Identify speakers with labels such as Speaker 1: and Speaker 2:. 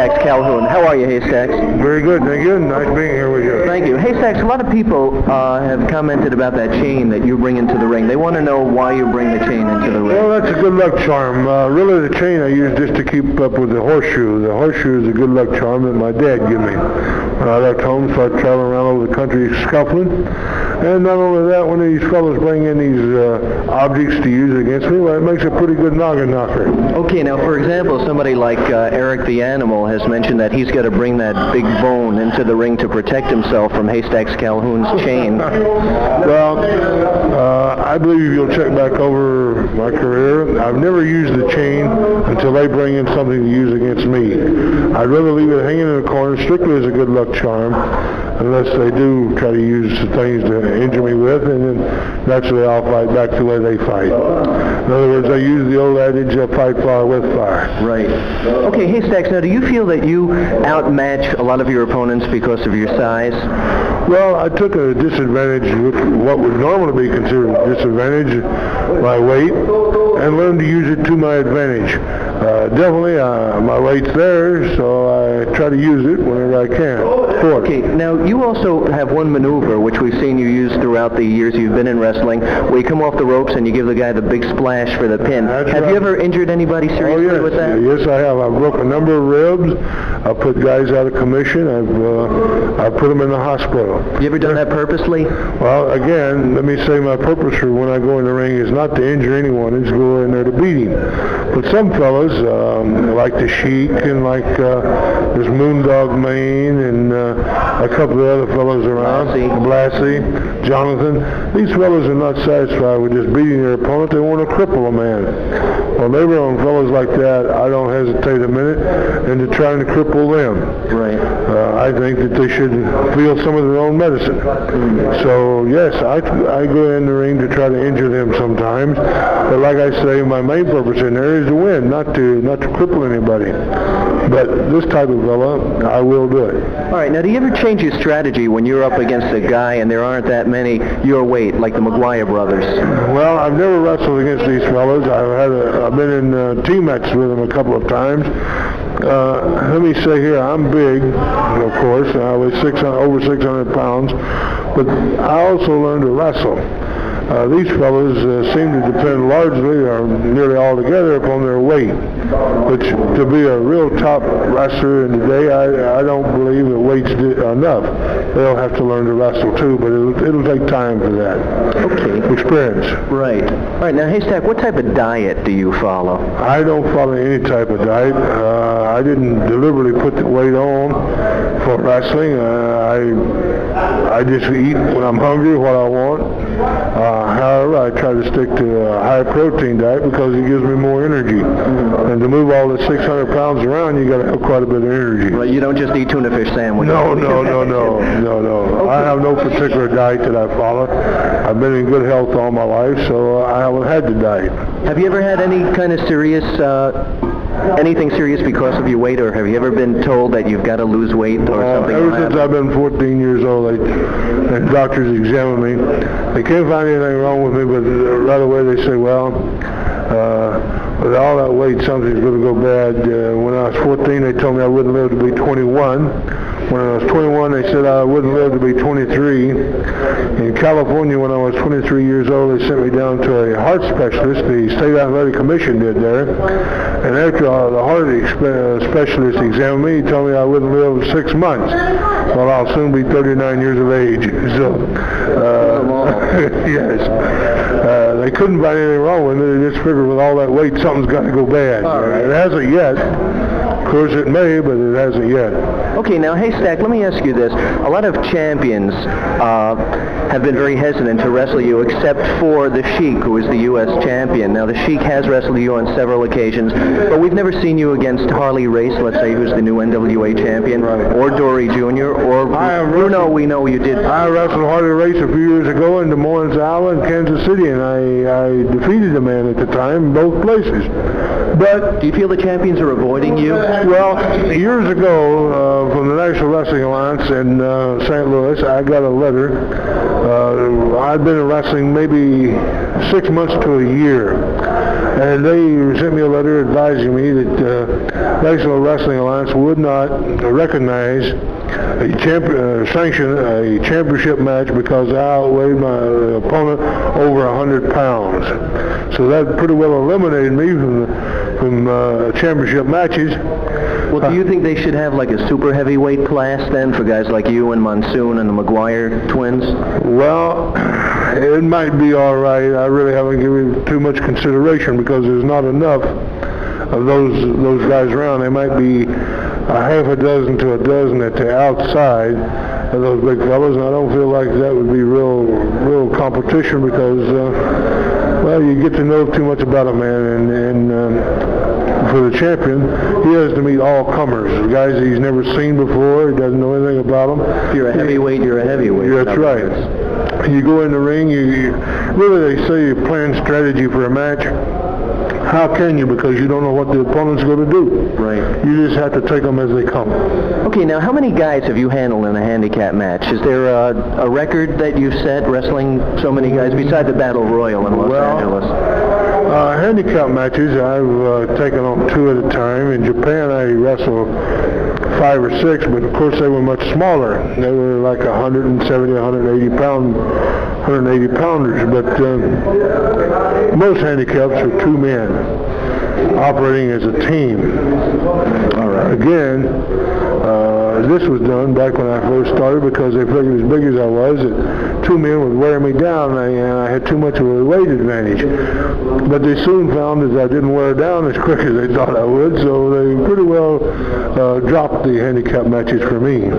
Speaker 1: Haystacks Calhoun. How are you, Haystacks?
Speaker 2: Very good, thank you. Nice being here with you.
Speaker 1: Thank you. Haystacks, a lot of people have commented about that chain that you bring into the ring. They want to know why you bring the chain into the ring.
Speaker 2: Well, that's a good luck charm. Really, the chain I use just to keep up with the horseshoe. The horseshoe is a good luck charm that my dad gave me. When I left home, so I traveled around over the country scuffling. And not only that, when these fellows bring in these objects to use against me, well, it makes a pretty good noggin knocker.
Speaker 1: Okay, now for example, somebody like Eric the Animal has mentioned that he's got to bring that big bone into the ring to protect himself from Haystacks Calhoun's chain.
Speaker 2: Well, I believe if you'll check back over my career, I've never used the chain until they bring in something to use against me. I'd rather leave it hanging in the corner strictly as a good luck charm, unless they do try to use things to injure me with, and then naturally I'll fight back the way they fight. In other words, I use the old adage, fight fire with fire.
Speaker 1: Right. Okay, Haystacks, now do you feel that you outmatch a lot of your opponents because of your size?
Speaker 2: Well, I took a disadvantage, what would normally be considered a disadvantage, my weight, and learned to use it to my advantage. Definitely, my weight's there, so I try to use it whenever I can.
Speaker 1: Okay, now you also have one maneuver which we've seen you use throughout the years you've been in wrestling, where you come off the ropes and you give the guy the big splash for the pin. Have you ever injured anybody seriously with that?
Speaker 2: Yes, I have. I've broken a number of ribs. I've put guys out of commission. I've put them in the hospital.
Speaker 1: You ever done that purposely?
Speaker 2: Well, again, let me say my purpose for when I go in the ring is not to injure anyone. It's to go in there to beat him. But some fellas, like the Sheik and like there's Moondog Maine and a couple of other fellows around, Blassie, Jonathan, these fellows are not satisfied with just beating their opponent. They want to cripple a man. Well, they were on fellows like that, I don't hesitate a minute into trying to cripple them.
Speaker 1: Right.
Speaker 2: I think that they should feel some of their own medicine. So, yes, I go in the ring to try to injure them sometimes. But like I say, my main purpose in there is to win, not to cripple anybody. But this type of fella, I will do it.
Speaker 1: All right, now do you ever change your strategy when you're up against a guy and there aren't that many your weight, like the McGuire brothers?
Speaker 2: Well, I've never wrestled against these fellas. I've been in team matches with them a couple of times. Let me say here, I'm big, of course. I was over 600 pounds, but I also learned to wrestle. These fellows seem to depend largely or nearly altogether upon their weight. But to be a real top wrestler in today, I don't believe that weight's enough. They'll have to learn to wrestle too, but it'll take time for that.
Speaker 1: Okay.
Speaker 2: Experience.
Speaker 1: Right. All right, now Haystack, what type of diet do you follow?
Speaker 2: I don't follow any type of diet. I didn't deliberately put the weight on for wrestling. I just eat when I'm hungry, what I want. However, I try to stick to a high protein diet because it gives me more energy. And to move all the 600 pounds around, you got to have quite a bit of energy.
Speaker 1: Well, you don't just eat tuna fish sandwiches.
Speaker 2: No. Okay. I have no particular diet that I follow. I've been in good health all my life, so I haven't had the diet.
Speaker 1: Have you ever had any kind of serious anything serious because of your weight, or have you ever been told that you've got to lose weight or something?
Speaker 2: Ever since I've been 14 years old, and doctors examine me. They can't find anything wrong with me, but right away they say, well, with all that weight, something's going to go bad. When I was 14, they told me I wouldn't live to be 21. When I was 21, they said I wouldn't live to be 23. In California, when I was 23 years old, they sent me down to a heart specialist. The State Athletic Commission did there. And after the heart specialist examined me, he told me I wouldn't live 6 months. Well, I'll soon be 39 years of age. So, yes. They couldn't find anything wrong with me. They just figured with all that weight, something's got to go bad. Right. It hasn't yet. Of course it may, but it hasn't yet.
Speaker 1: Okay, now Haystack, let me ask you this. A lot of champions have been very hesitant to wrestle you, except for the Sheik, who is the U.S. champion. Now, the Sheik has wrestled you on several occasions, but we've never seen you against Harley Race, let's say, who's the new NWA champion, or Dory Jr., or Bruno, we know you did.
Speaker 2: I wrestled Harley Race a few years ago in Des Moines, Iowa, and Kansas City, and I defeated the man at the time in both places. But
Speaker 1: do you feel the champions are avoiding you?
Speaker 2: Well, years ago, from the National Wrestling Alliance in St. Louis, I got a letter. I'd been in wrestling maybe 6 months to a year. and they sent me a letter advising me that National Wrestling Alliance would not recognize sanction a championship match because I outweighed my opponent over 100 pounds. So that pretty well eliminated me from championship matches.
Speaker 1: Well, do you think they should have like a super heavyweight class then for guys like you and Monsoon and the McGuire twins?
Speaker 2: Well, it might be all right. I really haven't given it too much consideration because there's not enough of those guys around. They might be a half a dozen to a dozen at the outside of those big fellas, and I don't feel like that would be real competition because, well, you get to know too much about a man, and for the champion, he has to meet all comers, guys that he's never seen before. He doesn't know anything about them.
Speaker 1: If you're a heavyweight, you're a heavyweight.
Speaker 2: That's right. You go in the ring, you really, they say you plan strategy for a match. How can you? Because you don't know what the opponent's going to do.
Speaker 1: Right.
Speaker 2: You just have to take them as they come.
Speaker 1: Okay, now how many guys have you handled in a handicap match? Is there a record that you've set wrestling so many guys besides the Battle Royal in Los Angeles?
Speaker 2: Handicap matches, I've taken on 2 at a time. In Japan, I wrestled 5 or 6, but of course they were much smaller. They were like 170, 180 pounders, but most handicaps are 2 men operating as a team.
Speaker 1: All right.
Speaker 2: Again, this was done back when I first started because they figured as big as I was that 2 men would wear me down, and I had too much of a weight advantage. But they soon found that I didn't wear down as quick as they thought I would, so they pretty well dropped the handicap matches for me.